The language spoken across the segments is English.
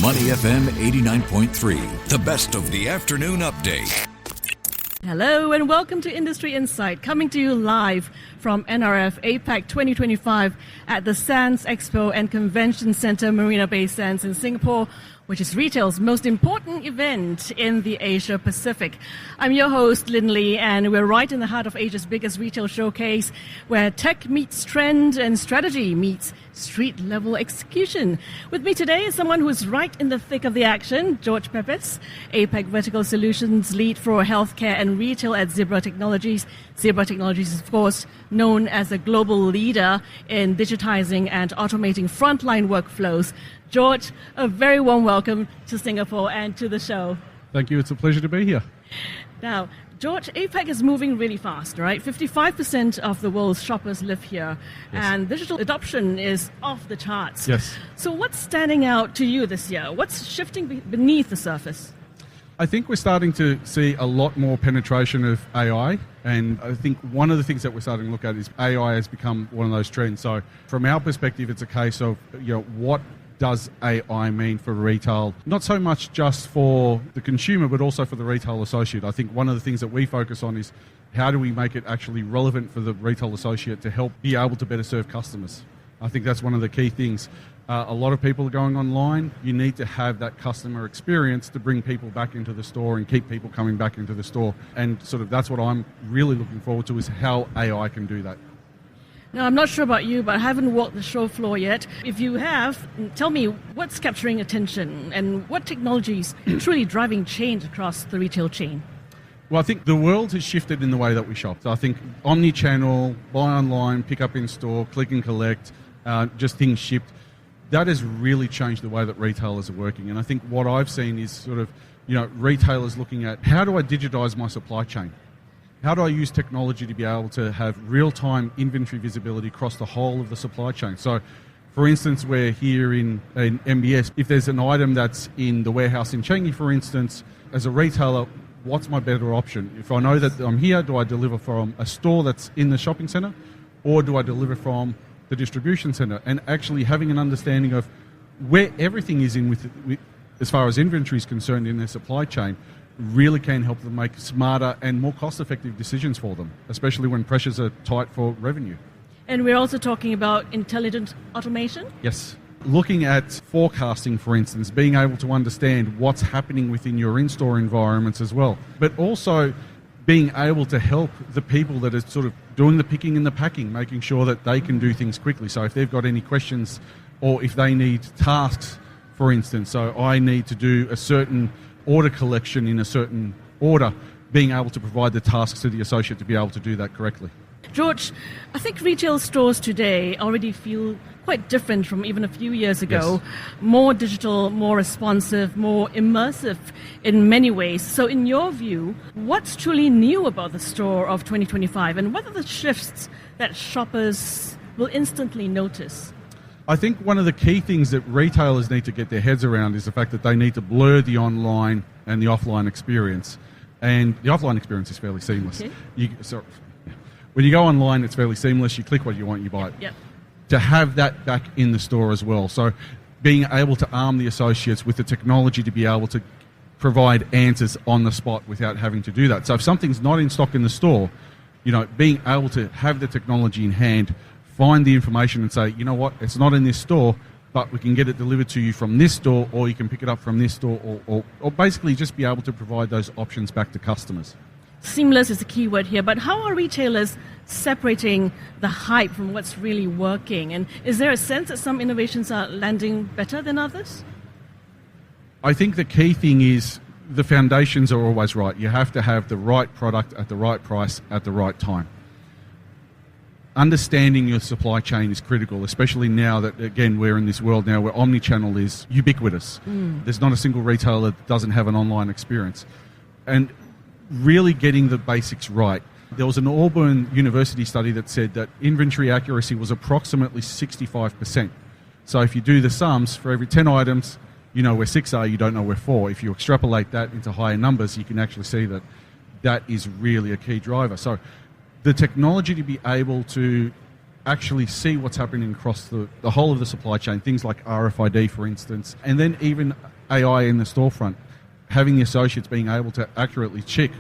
Money FM 89.3, the best of the afternoon update. Hello and welcome to Industry Insight, coming to you live from NRF APAC 2025 at the Sands Expo and Convention Centre, Marina Bay Sands in Singapore, which is retail's most important event in the Asia Pacific. I'm your host, Lynlee, and we're right in the heart of Asia's biggest retail showcase, where tech meets trend and strategy meets street-level execution. With me today is someone who's right in the thick of the action, George Pepes, APAC Vertical Solutions Lead for Healthcare and Retail at Zebra Technologies. Zebra Technologies is, of course, known as a global leader in digitizing and automating frontline workflows. George, a very warm welcome to Singapore and to the show. Thank you. It's a pleasure to be here. Now, George, APAC is moving really fast, right? 55% of the world's shoppers live here, yes. And digital adoption is off the charts. Yes. So what's standing out to you this year? What's shifting beneath the surface? I think we're starting to see a lot more penetration of AI, and I think one of the things that we're starting to look at is AI has become one of those trends. So from our perspective, it's a case of, what does AI mean for retail? Not so much just for the consumer, but also for the retail associate. I think one of the things that we focus on is how do we make it actually relevant for the retail associate to help be able to better serve customers. I think that's one of the key things. A lot of people are going online. You need to have that customer experience to bring people back into the store and keep people coming back into the store. And sort of that's what I'm really looking forward to, is how AI can do that. Now, I'm not sure about you, but I haven't walked the show floor yet. If you have, tell me what's capturing attention and what technologies are truly driving change across the retail chain? Well, I think the world has shifted in the way that we shop. So I think omni-channel, buy online, pick up in store, click and collect, just things shipped, that has really changed the way that retailers are working. And I think what I've seen is sort of, retailers looking at how do I digitize my supply chain? How do I use technology to be able to have real-time inventory visibility across the whole of the supply chain? So, for instance, we're here in MBS. If there's an item that's in the warehouse in Changi, for instance, as a retailer, what's my better option? If I know that I'm here, do I deliver from a store that's in the shopping centre, or do I deliver from the distribution centre? And actually having an understanding of where everything is in with as far as inventory is concerned in their supply chain, really can help them make smarter and more cost-effective decisions for them, especially when pressures are tight for revenue. And we're also talking about intelligent automation? Yes. Looking at forecasting, for instance, being able to understand what's happening within your in-store environments as well, but also being able to help the people that are sort of doing the picking and the packing, making sure that they can do things quickly. So if they've got any questions or if they need tasks, for instance, so I need to do a certain order collection in a certain order, being able to provide the tasks to the associate to be able to do that correctly. George, I think retail stores today already feel quite different from even a few years ago. Yes. More digital, more responsive, more immersive in many ways. So in your view, what's truly new about the store of 2025, and what are the shifts that shoppers will instantly notice? I think one of the key things that retailers need to get their heads around is the fact that they need to blur the online and the offline experience. And the offline experience is fairly seamless. Okay. When you go online, it's fairly seamless. You click what you want, you buy it. Yep. To have that back in the store as well. So being able to arm the associates with the technology to be able to provide answers on the spot without having to do that. So if something's not in stock in the store, being able to have the technology in hand, find the information and say, it's not in this store, but we can get it delivered to you from this store, or you can pick it up from this store, or basically just be able to provide those options back to customers. Seamless is the key word here, but how are retailers separating the hype from what's really working? And is there a sense that some innovations are landing better than others? I think the key thing is the foundations are always right. You have to have the right product at the right price at the right time. Understanding your supply chain is critical, especially now that, again, we're in this world now where omni-channel is ubiquitous. There's not a single retailer that doesn't have an online experience. And really getting the basics right. There was an Auburn University study that said that inventory accuracy was approximately 65%. So if you do the sums, for every 10 items, you know where 6 are, you don't know where 4. If you extrapolate that into higher numbers, you can actually see that that is really a key driver. So the technology to be able to actually see what's happening across the whole of the supply chain, things like RFID, for instance, and then even AI in the storefront, having the associates being able to accurately check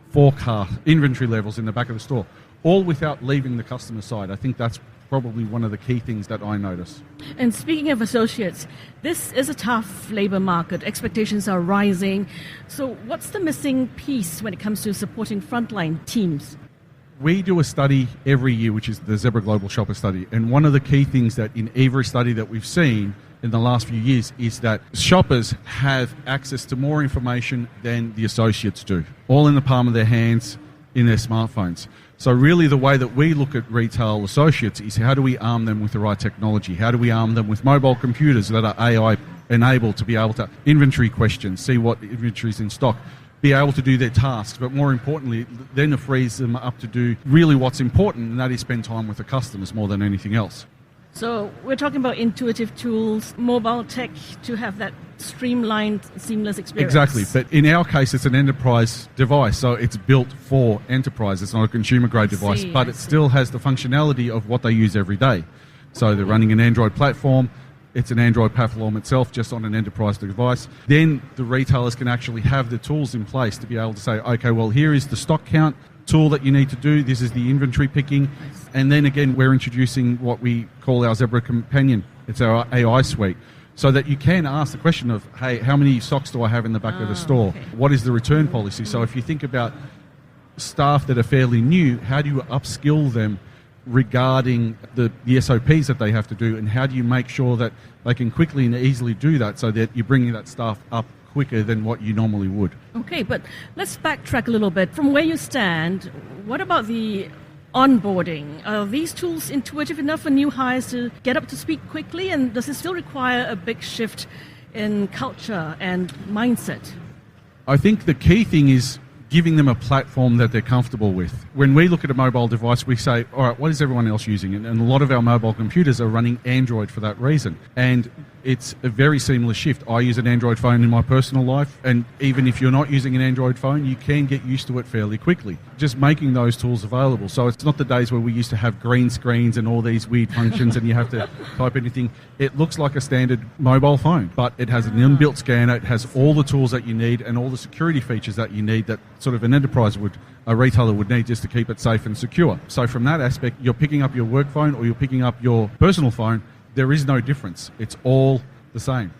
forecast inventory levels in the back of the store, all without leaving the customer side. I think that's probably one of the key things that I notice. And speaking of associates, this is a tough labour market. Expectations are rising. So what's the missing piece when it comes to supporting frontline teams? We do a study every year, which is the Zebra Global Shopper Study. And one of the key things that in every study that we've seen in the last few years is that shoppers have access to more information than the associates do, all in the palm of their hands, in their smartphones. So really the way that we look at retail associates is how do we arm them with the right technology? How do we arm them with mobile computers that are AI enabled to be able to inventory questions, see what inventory is in stock, be able to do their tasks, but more importantly, then it frees them up to do really what's important, and that is spend time with the customers more than anything else. So we're talking about intuitive tools, mobile tech to have that streamlined, seamless experience. Exactly, but in our case, it's an enterprise device, so it's built for enterprise. It's not a consumer-grade device, but it still has the functionality of what they use every day. So they're running an Android platform. It's an Android platform itself, just on an enterprise device. Then the retailers can actually have the tools in place to be able to say, okay, well, here is the stock count tool that you need to do. This is the inventory picking. And then again, we're introducing what we call our Zebra Companion. It's our AI suite. So that you can ask the question of, hey, how many socks do I have in the back of the store? Okay. What is the return policy? So if you think about staff that are fairly new, how do you upskill them regarding the SOPs that they have to do, and how do you make sure that they can quickly and easily do that so that you're bringing that staff up quicker than what you normally would? Okay, but let's backtrack a little bit. From where you stand, what about the onboarding? Are these tools intuitive enough for new hires to get up to speed quickly, and does it still require a big shift in culture and mindset? I think the key thing is giving them a platform that they're comfortable with. When we look at a mobile device, we say, all right, what is everyone else using? And a lot of our mobile computers are running Android for that reason. And it's a very seamless shift. I use an Android phone in my personal life, and even if you're not using an Android phone, you can get used to it fairly quickly. Just making those tools available. So it's not the days where we used to have green screens and all these weird functions and you have to type anything. It looks like a standard mobile phone, but it has an inbuilt scanner. It has all the tools that you need and all the security features that you need that sort of a retailer would need just to keep it safe and secure. So from that aspect, you're picking up your work phone or you're picking up your personal phone, there is no difference. It's all the same.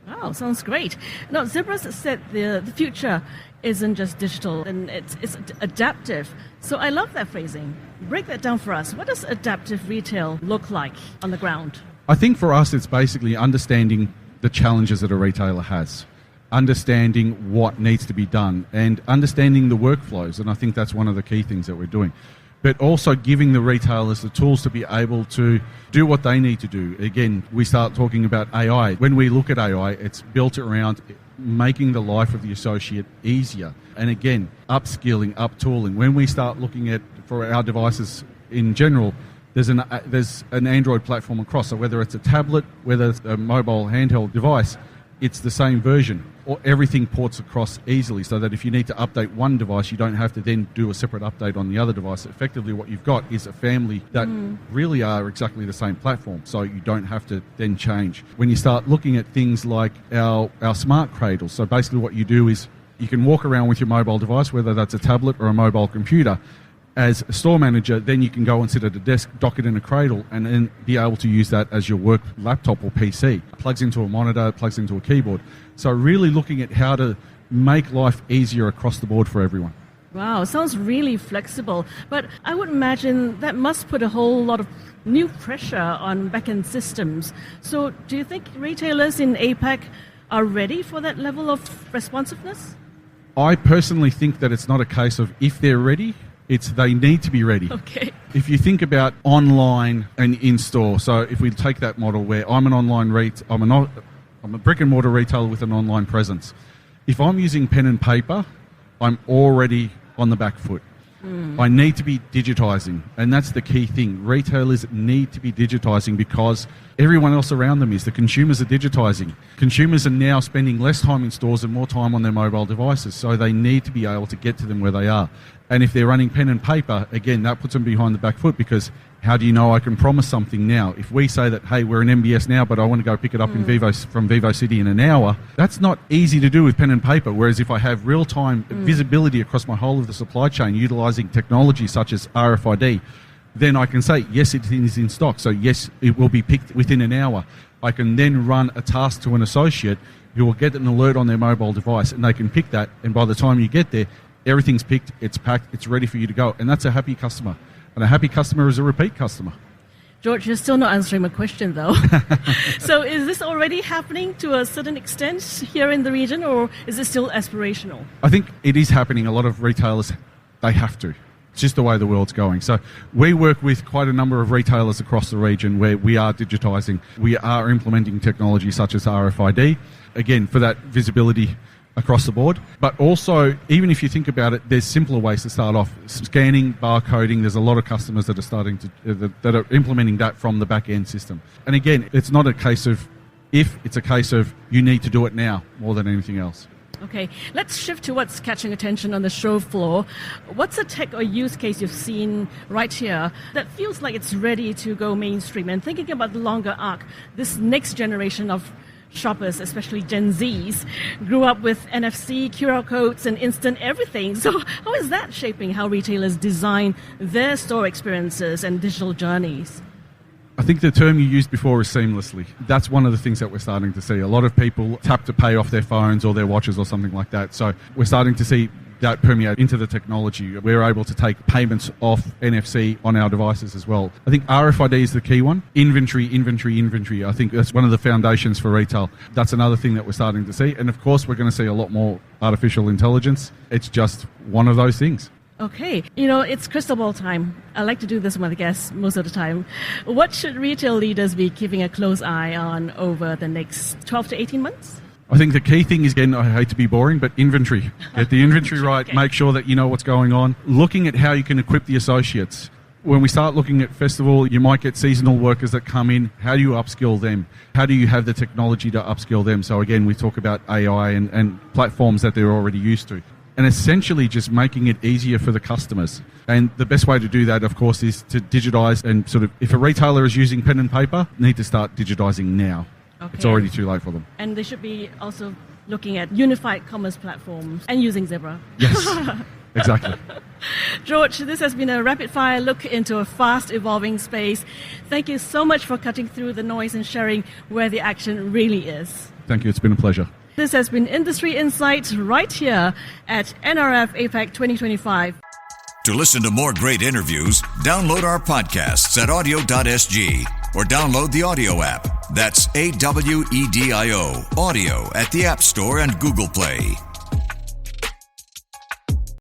Wow, sounds great. Now, Zebra's said the future isn't just digital, and it's adaptive. So I love that phrasing. Break that down for us. What does adaptive retail look like on the ground? I think for us, it's basically understanding the challenges that a retailer has, understanding what needs to be done, and understanding the workflows. And I think that's one of the key things that we're doing. But also giving the retailers the tools to be able to do what they need to do. Again, we start talking about AI. When we look at AI, it's built around making the life of the associate easier. And again, upskilling, uptooling. When we start looking at, for our devices in general, there's an Android platform across. So whether it's a tablet, whether it's a mobile handheld device, it's the same version. Or everything ports across easily so that if you need to update one device, you don't have to then do a separate update on the other device. Effectively, what you've got is a family that really are exactly the same platform, so you don't have to then change. When you start looking at things like our smart cradles, so basically what you do is you can walk around with your mobile device, whether that's a tablet or a mobile computer. As a store manager, then you can go and sit at a desk, dock it in a cradle, and then be able to use that as your work laptop or PC. It plugs into a monitor, plugs into a keyboard. So really looking at how to make life easier across the board for everyone. Wow, sounds really flexible. But I would imagine that must put a whole lot of new pressure on back-end systems. So do you think retailers in APAC are ready for that level of responsiveness? I personally think that it's not a case of if they're ready, it's they need to be ready. Okay. If you think about online and in-store, so if we take that model where I'm an online I'm a brick and mortar retailer with an online presence. If I'm using pen and paper, I'm already on the back foot. I need to be digitising, and that's the key thing. Retailers need to be digitising because everyone else around them is. The consumers are digitising. Consumers are now spending less time in stores and more time on their mobile devices, so they need to be able to get to them where they are. And if they're running pen and paper, again, that puts them behind the back foot because How do you know I can promise something now? If we say that, hey, we're an MBS now, but I want to go pick it up from Vivo City in an hour, that's not easy to do with pen and paper. Whereas if I have real-time visibility across my whole of the supply chain, utilising technology such as RFID, then I can say, yes, it is in stock. So yes, it will be picked within an hour. I can then run a task to an associate who will get an alert on their mobile device, and they can pick that. And by the time you get there, everything's picked, it's packed, it's ready for you to go. And that's a happy customer. And a happy customer is a repeat customer. George, you're still not answering my question, though. So is this already happening to a certain extent here in the region, or is it still aspirational? I think it is happening. A lot of retailers, they have to. It's just the way the world's going. So we work with quite a number of retailers across the region where we are digitising. We are implementing technology such as RFID, again, for that visibility across the board. But also, even if you think about it, there's simpler ways to start off. Scanning, barcoding, there's a lot of customers that are starting to, that are implementing that from the back-end system. And again, it's not a case of if, it's a case of you need to do it now more than anything else. Okay, let's shift to what's catching attention on the show floor. What's a tech or use case you've seen right here that feels like it's ready to go mainstream? And thinking about the longer arc, this next generation of shoppers, especially Gen Zs, grew up with NFC, QR codes, and instant everything. So how is that shaping how retailers design their store experiences and digital journeys? I think the term you used before is seamlessly. That's one of the things that we're starting to see. A lot of people tap to pay off their phones or their watches or something like that. So we're starting to see that permeate into the technology. We're able to take payments off NFC on our devices as well. I think RFID is the key one. Inventory. I think that's one of the foundations for retail. That's another thing that we're starting to see. And of course, we're going to see a lot more artificial intelligence. It's just one of those things. Okay, it's crystal ball time. I like to do this with my guests most of the time. What should retail leaders be keeping a close eye on over the next 12 to 18 months? I think the key thing is, again, I hate to be boring, but inventory. Get the inventory right, Okay. Make sure that you know what's going on. Looking at how you can equip the associates. When we start looking at festival, you might get seasonal workers that come in. How do you upskill them? How do you have the technology to upskill them? So again, we talk about AI and platforms that they're already used to. And essentially just making it easier for the customers. And the best way to do that, of course, is to digitise and sort of, if a retailer is using pen and paper, need to start digitising now. Okay. It's already too late for them. And they should be also looking at unified commerce platforms and using Zebra. Yes, exactly. George, this has been a rapid-fire look into a fast-evolving space. Thank you so much for cutting through the noise and sharing where the action really is. Thank you. It's been a pleasure. This has been Industry Insights right here at NRF APAC 2025. To listen to more great interviews, download our podcasts at audio.sg or download the audio app. That's AWEDIO, audio at the App Store and Google Play.